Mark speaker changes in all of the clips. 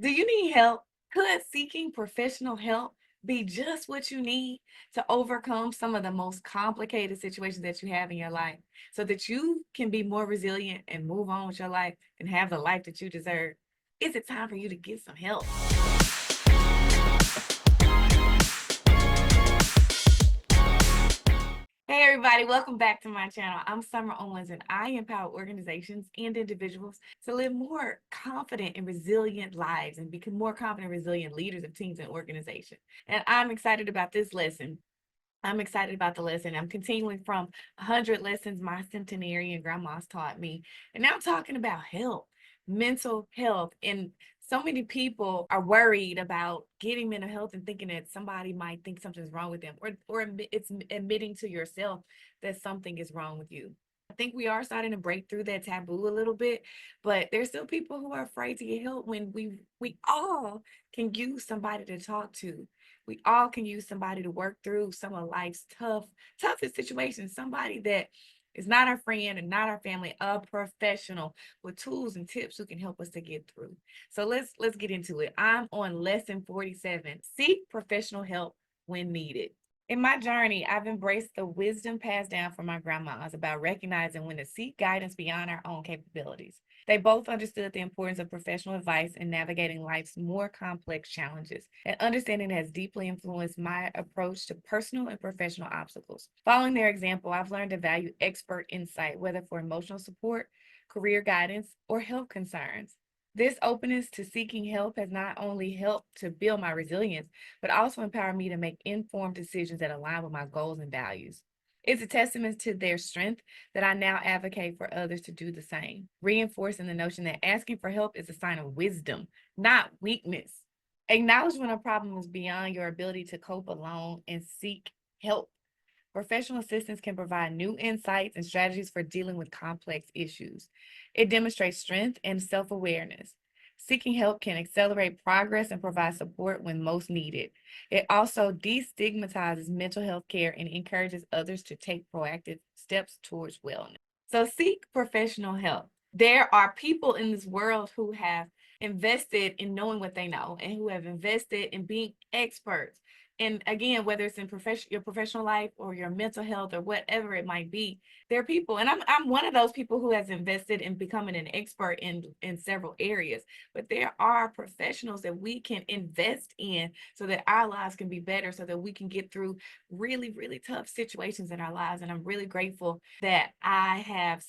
Speaker 1: Do you need help? Could seeking professional help be just what you need to overcome some of the most complicated situations that you have in your life so that you can be more resilient and move on with your life and have the life that you deserve? Is it time for you to get some help? Hey everybody, welcome back to my channel. I'm Summer Owens and I empower organizations and individuals to live more confident and resilient lives and become more confident and resilient leaders of teams and organizations. And I'm excited about this lesson. I'm excited about the lesson. I'm continuing from 100 lessons my centenarian grandmas taught me. And now I'm talking about health, mental health. And so many people are worried about getting mental health and thinking that somebody might think something's wrong with them, or it's admitting to yourself that something is wrong with you. I think we are starting to break through that taboo a little bit, but there's still people who are afraid to get help when we all can use somebody to talk to. We all can use somebody to work through some of life's toughest situations. Somebody that is not our friend and not our family, a professional with tools and tips who can help us to get through. So let's get into it. I'm on lesson 47. Seek professional help when needed. In my journey, I've embraced the wisdom passed down from my grandmas about recognizing when to seek guidance beyond our own capabilities. They both understood the importance of professional advice in navigating life's more complex challenges, and understanding has deeply influenced my approach to personal and professional obstacles. Following their example, I've learned to value expert insight, whether for emotional support, career guidance, or health concerns. This openness to seeking help has not only helped to build my resilience, but also empowered me to make informed decisions that align with my goals and values. It's a testament to their strength that I now advocate for others to do the same, reinforcing the notion that asking for help is a sign of wisdom, not weakness. Acknowledge when a problem is beyond your ability to cope alone and seek help. Professional assistance can provide new insights and strategies for dealing with complex issues. It demonstrates strength and self awareness. Seeking help can accelerate progress and provide support when most needed. It also destigmatizes mental health care and encourages others to take proactive steps towards wellness. So, seek professional help. There are people in this world who have invested in knowing what they know and who have invested in being experts. And again, whether it's in your professional life or your mental health or whatever it might be, there are people, and I'm one of those people who has invested in becoming an expert in several areas. But there are professionals that we can invest in so that our lives can be better, so that we can get through really, really tough situations in our lives. And I'm really grateful that I've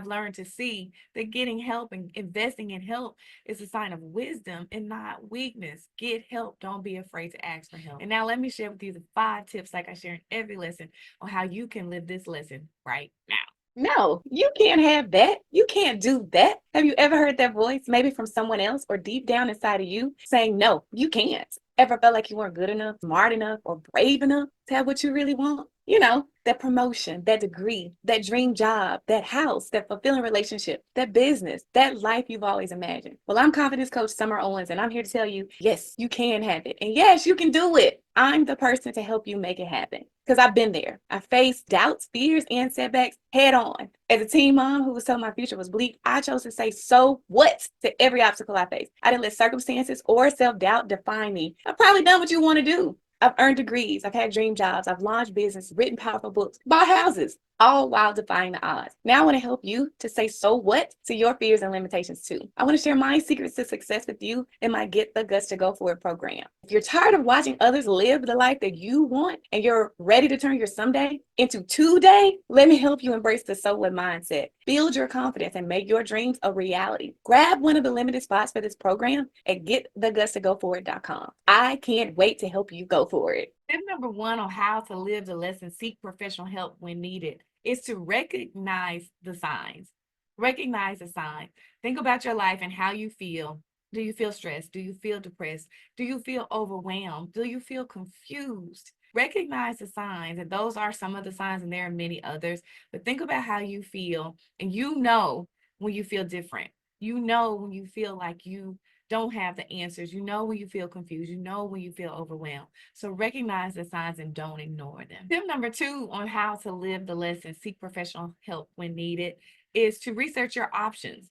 Speaker 1: learned to see that getting help and investing in help is a sign of wisdom and not weakness. Get help. Don't be afraid to ask for help. And now let me share with you the 5 tips, like I share in every lesson, on how you can live this lesson right now. No, you can't have that. You can't do that. Have you ever heard that voice, maybe from someone else or deep down inside of you, saying, no, you can't? Ever felt like you weren't good enough, smart enough, or brave enough to have what you really want? You know, that promotion, that degree, that dream job, that house, that fulfilling relationship, that business, that life you've always imagined. Well, I'm confidence coach Summer Owens, and I'm here to tell you, yes, you can have it. And yes, you can do it. I'm the person to help you make it happen because I've been there. I faced doubts, fears, and setbacks head on. As a teen mom who was told my future was bleak, I chose to say, so what, to every obstacle I faced. I didn't let circumstances or self-doubt define me. I've probably done what you want to do. I've earned degrees, I've had dream jobs, I've launched business, written powerful books, bought houses, all while defying the odds. Now I want to help you to say so what to your fears and limitations too. I want to share my secrets to success with you in my Get the Guts to Go For It program. If you're tired of watching others live the life that you want and you're ready to turn your someday into today, let me help you embrace the so what mindset. Build your confidence and make your dreams a reality. Grab one of the limited spots for this program at getthegutstogoforit.com. I can't wait to help you go for it. Tip number 1 on how to live the lesson, seek professional help when needed, is to recognize the signs. Recognize the signs. Think about your life and how you feel. Do you feel stressed? Do you feel depressed? Do you feel overwhelmed? Do you feel confused? Recognize the signs, and those are some of the signs, and there are many others. But think about how you feel, and you know when you feel different. You know when you feel like you don't have the answers. You know when you feel confused. You know when you feel overwhelmed. So recognize the signs and don't ignore them. Tip number 2 on how to live the lesson, seek professional help when needed, is to research your options.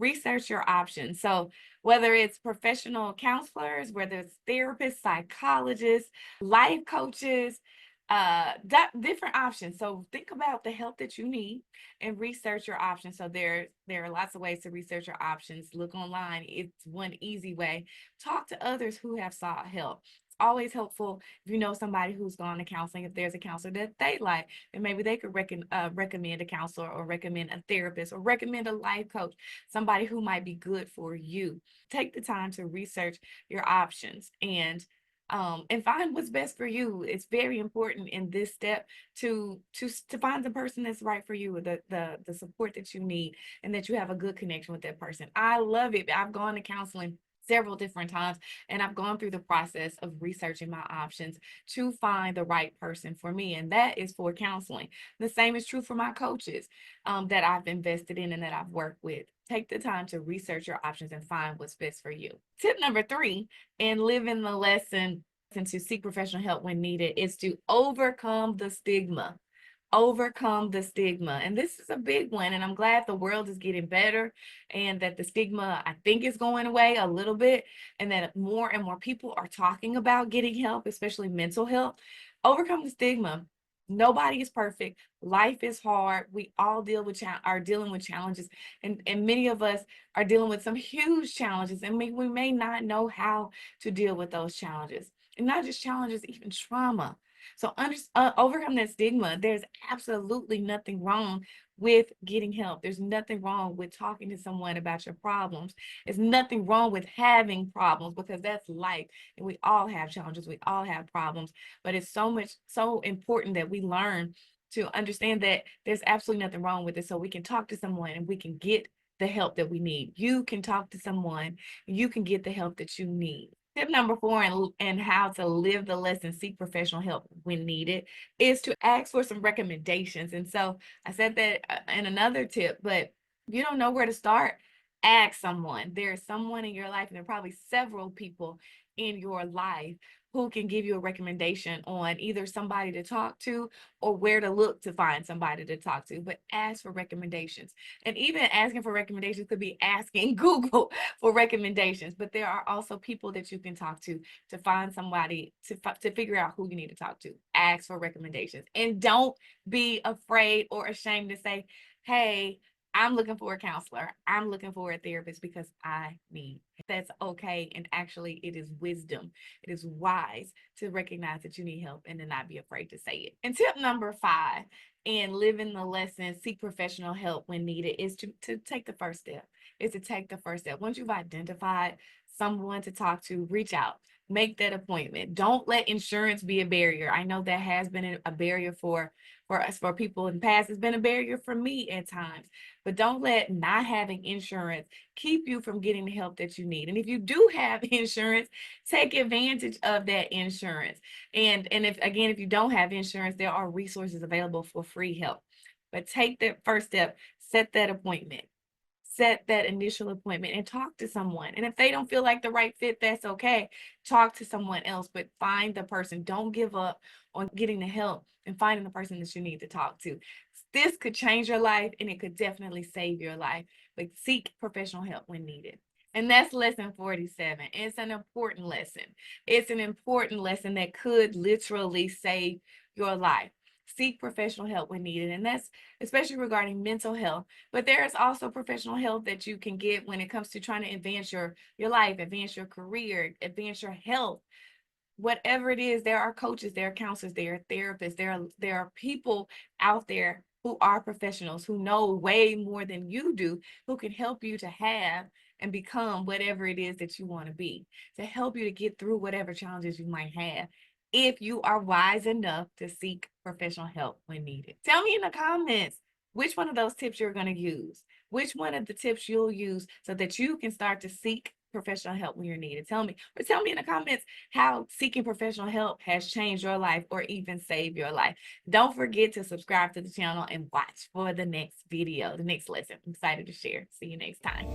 Speaker 1: research your options. So whether it's professional counselors, whether it's therapists, psychologists, life coaches, different options. So think about the help that you need and research your options. So there are lots of ways to research your options. Look online. It's one easy way. Talk to others who have sought help. It's always helpful if you know somebody who's gone to counseling. If there's a counselor that they like, then maybe they could recommend a counselor or recommend a therapist or recommend a life coach, somebody who might be good for you. Take the time to research your options and find what's best for you. It's very important in this step to find the person that's right for you, the support that you need, and that you have a good connection with that person. I love it. I've gone to counseling several different times, and I've gone through the process of researching my options to find the right person for me, and that is for counseling. The same is true for my coaches that I've invested in and that I've worked with. Take the time to research your options and find what's best for you. Tip number 3 in living the lesson and to seek professional help when needed is to overcome the stigma. Overcome the stigma. And this is a big one. And I'm glad the world is getting better and that the stigma, I think, is going away a little bit, and that more and more people are talking about getting help, especially mental health. Overcome the stigma. Nobody is perfect. Life is hard. We all are dealing with challenges, and many of us are dealing with some huge challenges, and we may not know how to deal with those challenges. And not just challenges, even trauma. So overcome that stigma. There's absolutely nothing wrong with getting help. There's nothing wrong with talking to someone about your problems. There's nothing wrong with having problems, because that's life. And we all have challenges. We all have problems. But it's so important that we learn to understand that there's absolutely nothing wrong with it. So we can talk to someone and we can get the help that we need. You can talk to someone, you can get the help that you need. Tip number 4 and how to live the lesson, seek professional help when needed, is to ask for some recommendations. And so I said that in another tip, but if you don't know where to start, ask someone. There's someone in your life, and there are probably several people in your life who can give you a recommendation on either somebody to talk to or where to look to find somebody to talk to. But ask for recommendations. And even asking for recommendations could be asking Google for recommendations. But there are also people that you can talk to find somebody to figure out who you need to talk to. Ask for recommendations. And don't be afraid or ashamed to say, hey, I'm looking for a counselor. I'm looking for a therapist because I need. That's okay. And actually, it is wisdom. It is wise to recognize that you need help and to not be afraid to say it. And tip number 5 in living the lesson, seek professional help when needed, is to take the first step. Is to take the first step. Once you've identified someone to talk to, reach out. Make that appointment. Don't let insurance be a barrier. I know that has been a barrier for us, for people in the past. It's been a barrier for me at times. But don't let not having insurance keep you from getting the help that you need. And if you do have insurance, take advantage of that insurance. And if you don't have insurance, there are resources available for free help. But take that first step, set that appointment. Set that initial appointment and talk to someone. And if they don't feel like the right fit, that's okay. Talk to someone else, but find the person. Don't give up on getting the help and finding the person that you need to talk to. This could change your life, and it could definitely save your life, but seek professional help when needed. And that's lesson 47. It's an important lesson. It's an important lesson that could literally save your life. Seek professional help when needed. And that's especially regarding mental health. But there is also professional help that you can get when it comes to trying to advance your life, advance your career, advance your health. Whatever it is, there are coaches, there are counselors, there are therapists, there are people out there who are professionals, who know way more than you do, who can help you to have and become whatever it is that you want to be, to help you to get through whatever challenges you might have, if you are wise enough to seek professional help when needed. Tell me in the comments which one of those tips you're going to use, which one of the tips you'll use so that you can start to seek professional help when you're needed. Tell me in the comments how seeking professional help has changed your life or even saved your life. Don't forget to subscribe to the channel and watch for the next video, the next lesson. I'm excited to share. See you next time.